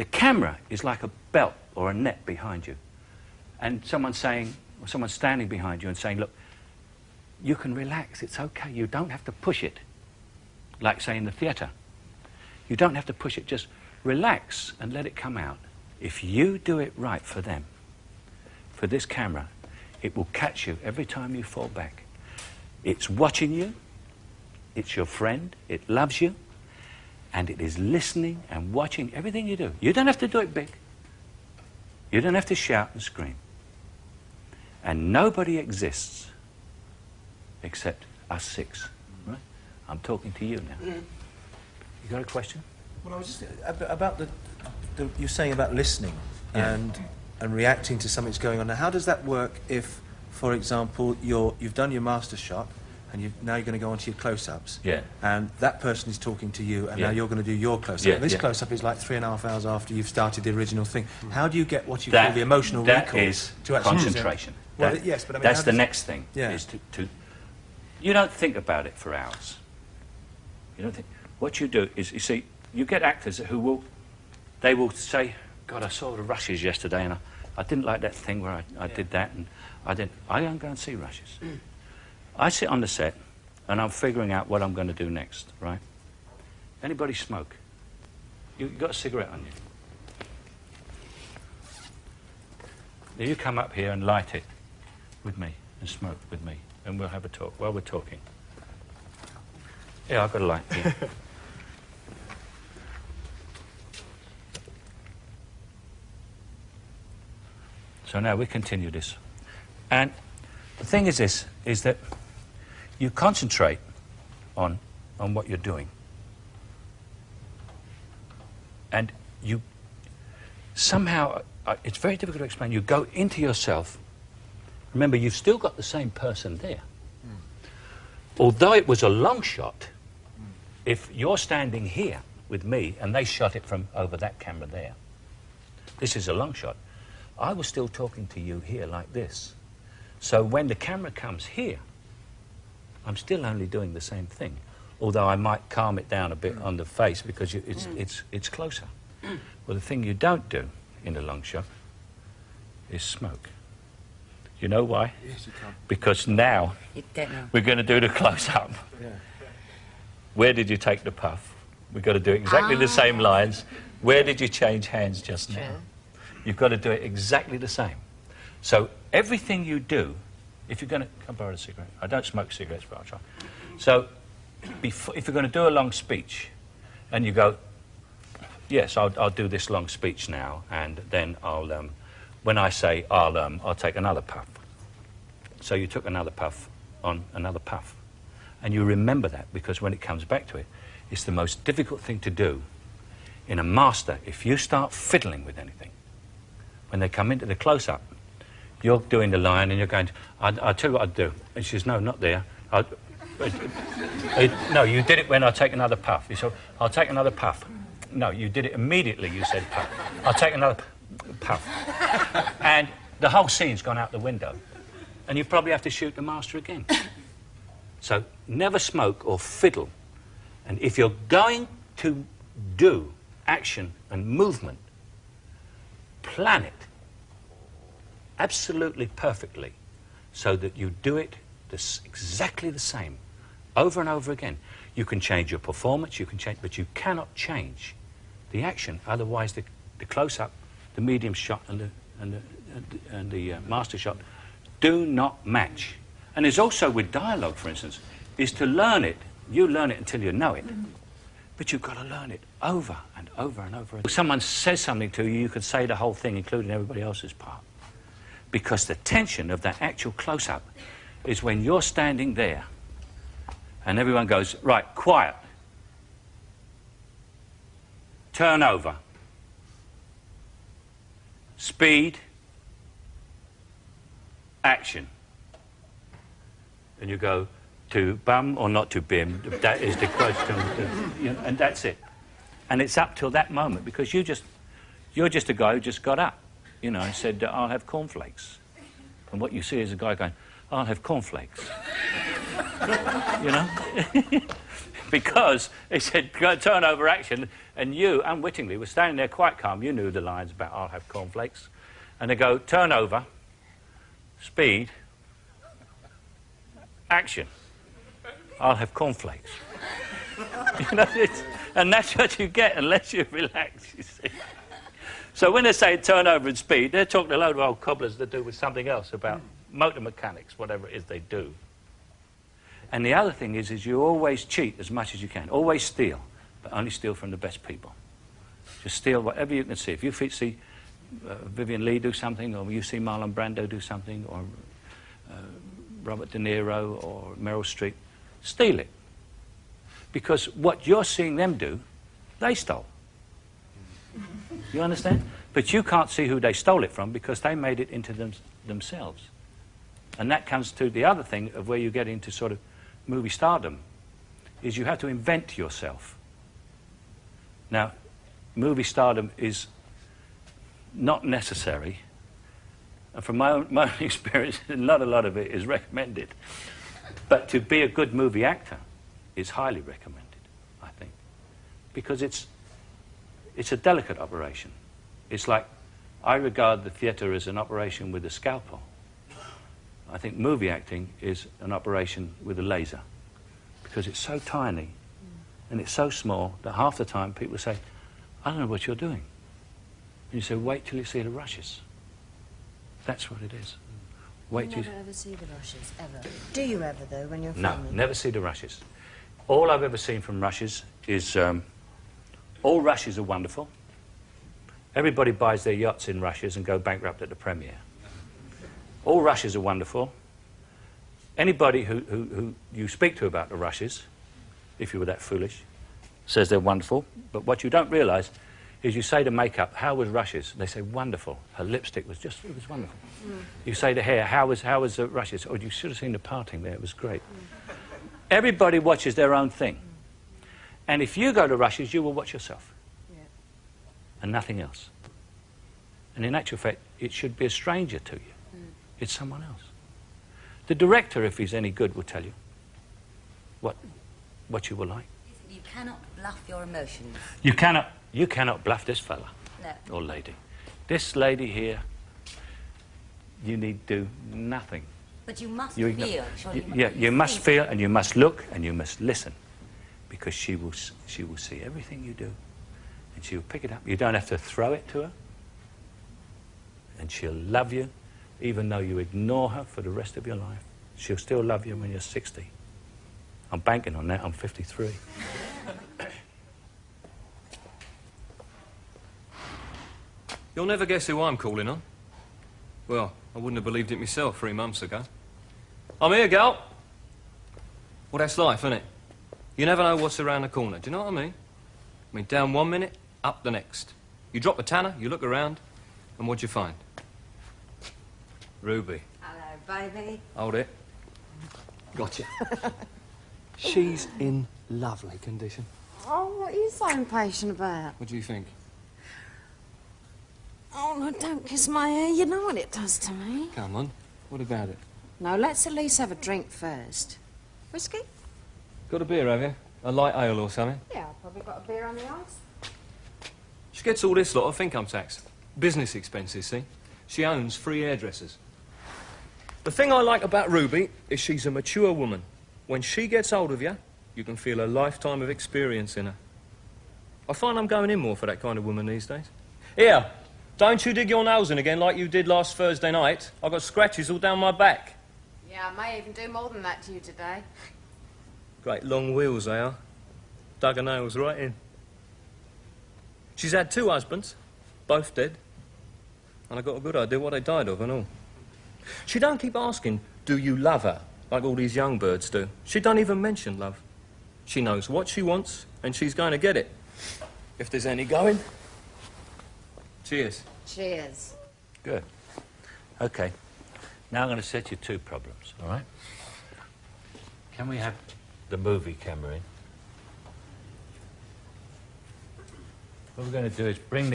The camera is like a belt or a net behind you. And someone's saying, or someone's standing behind you and saying, look, you can relax, it's okay, you don't have to push it. Like, say, in the theatre. You don't have to push it, just relax and let it come out. If you do it right for them, for this camera, it will catch you every time you fall back. It's watching you, it's your friend, it loves you, and it is listening and watching everything you do. You don't have to do it big. You don't have to shout and scream. And nobody exists except us six. Right? I'm talking to you now. You got a question? Well, I was just about the you're saying about listening and reacting to something that's going on. Now, how does that work if, for example, you've done your master shot and now you're going to go on to your close-ups, and that person is talking to you, and now you're going to do your close-up. And this close-up is like 3.5 hours after you've started the original thing. How do you get what you call the emotional recall? That is to actually concentration. Well, yes, but I mean, that's the next thing. Is to you don't think about it for hours. You don't think. What you do is, you see, you get actors who will say, God, I saw the rushes yesterday, and I didn't like that thing where I did that, and I don't go and see rushes. I sit on the set, and I'm figuring out what I'm going to do next, right? Anybody smoke? You've got a cigarette on you. Now you come up here and light it with me, and smoke with me, and we'll have a talk while we're talking. Yeah, I've got a light here. So now we continue this. And the thing is this, is that you concentrate on what you're doing. And you somehow, it's very difficult to explain, you go into yourself. Remember, you've still got the same person there. Although it was a long shot, if you're standing here with me and they shot it from over that camera there, this is a long shot, I was still talking to you here like this. So when the camera comes here, I'm still only doing the same thing, although I might calm it down a bit on the face because it's closer. Well, the thing you don't do in a long shot is smoke. You know why? Yes, you can. Because now we're going to do the close-up. Where did you take the puff? We've got to do exactly the same lines. Where did you change hands just now? You've got to do it exactly the same. So everything you do, if you're going to... Can I borrow a cigarette? I don't smoke cigarettes, but I'll try. So if you're going to do a long speech, and you go, yes, I'll do this long speech now, and then I'll... when I say I'll take another puff. So you took another puff on another puff. And you remember that, because when it comes back to it, it's the most difficult thing to do in a master. If you start fiddling with anything, when they come into the close-up, you're doing the line and you're going, I'll tell you what I'd do. And she says, no, not there. No, you did it when I take another puff. You said, I'll take another puff. No, you did it immediately, you said puff. I'll take another puff. And the whole scene's gone out the window. And you probably have to shoot the master again. So never smoke or fiddle. And if you're going to do action and movement, plan it absolutely perfectly so that you do it exactly the same over and over again. You can change your performance, you can change, but you cannot change the action. Otherwise, the close-up, the medium shot, and the master shot do not match. And there's also with dialogue, for instance, is to learn it. You learn it until you know it. But you've got to learn it over and over and over again. If someone says something to you, you can say the whole thing, including everybody else's part. Because the tension of that actual close-up is when you're standing there and everyone goes, right, quiet. Turn over. Speed. Action. And you go, to bum or not to bim, that is the question, and that's it. And it's up till that moment, because you're just a guy who just got up, and said, I'll have cornflakes. And what you see is a guy going, I'll have cornflakes. Because he said, turn over action, And you, unwittingly, were standing there quite calm. You knew the lines about I'll have cornflakes. And they go, turn over, speed, action. I'll have cornflakes. You know, and that's what you get unless you relax, you see. So when they say turn over and speed, they're talking a load of old cobblers that do with something else about motor mechanics, whatever it is they do. And the other thing is you always cheat as much as you can. Always steal, but only steal from the best people. Just steal whatever you can see. If you see Vivian Leigh do something, or you see Marlon Brando do something, or Robert De Niro, or Meryl Streep, steal it. Because what you're seeing them do, they stole. You understand? But you can't see who they stole it from because they made it into themselves. And that comes to the other thing of where you get into sort of movie stardom, is you have to invent yourself. Now, movie stardom is not necessary. And from my own experience, not a lot of it is recommended. But to be a good movie actor is highly recommended, I think. Because it's a delicate operation. It's like, I regard the theatre as an operation with a scalpel. I think movie acting is an operation with a laser. Because it's so tiny and it's so small that half the time people say, I don't know what you're doing. And you say, wait till you see the rushes. That's what it is. Wait till you never ever see the rushes, ever. Do you ever, though, when you're No, filming? never see the rushes. All I've ever seen from rushes is, all rushes are wonderful. Everybody buys their yachts in rushes and go bankrupt at the premiere. All rushes are wonderful. Anybody who you speak to about the rushes, if you were that foolish, says they're wonderful. But what you don't realise is you say to makeup, how was rushes? They say, wonderful. Her lipstick was just, it was wonderful. You say to hair, how was the rushes? Oh, you should have seen the parting there, it was great. Everybody watches their own thing. And if you go to rushes, you will watch yourself. Yeah. And nothing else. And in actual fact, it should be a stranger to you. It's someone else. The director, if he's any good, will tell you what you will like. You cannot bluff your emotions. You cannot bluff this fella. No. Or lady. This lady here, you need do nothing. But you must feel. You must feel, and you must look, and you must listen. Because she will see everything you do. And she will pick it up. You don't have to throw it to her. And she'll love you, even though you ignore her for the rest of your life. She'll still love you when you're 60. I'm banking on that. I'm 53. You'll never guess who I'm calling on. Well, I wouldn't have believed it myself 3 months ago. I'm here, gal. Well, that's life, isn't it? You never know what's around the corner. Do you know what I mean? I mean, down one minute, up the next. You drop a tanner, you look around, and what'd you find? Ruby. Hello, baby. Hold it. Gotcha. She's in lovely condition. Oh, what are you so impatient about? What do you think? Oh, no, don't kiss my hair. You know what it does to me. Come on. What about it? No, let's at least have a drink first. Whiskey? Got a beer, have you? A light ale or something? Yeah, I've probably got a beer on the ice. She gets all this lot of income tax. Business expenses, see? She owns 3 hairdressers. The thing I like about Ruby is she's a mature woman. When she gets hold of you, you can feel a lifetime of experience in her. I find I'm going in more for that kind of woman these days. Here, don't you dig your nails in again like you did last Thursday night. I've got scratches all down my back. Yeah, I may even do more than that to you today. Great long wheels they are. Dug her nails right in. She's had 2 husbands, both dead. And I got a good idea what they died of and all. She don't keep asking, do you love her, like all these young birds do. She don't even mention love. She knows what she wants, and she's going to get it. If there's any going. Cheers. Cheers. Good. Okay. Now I'm going to set you 2 problems, all right? Can we have the movie camera in? What we're going to do is bring the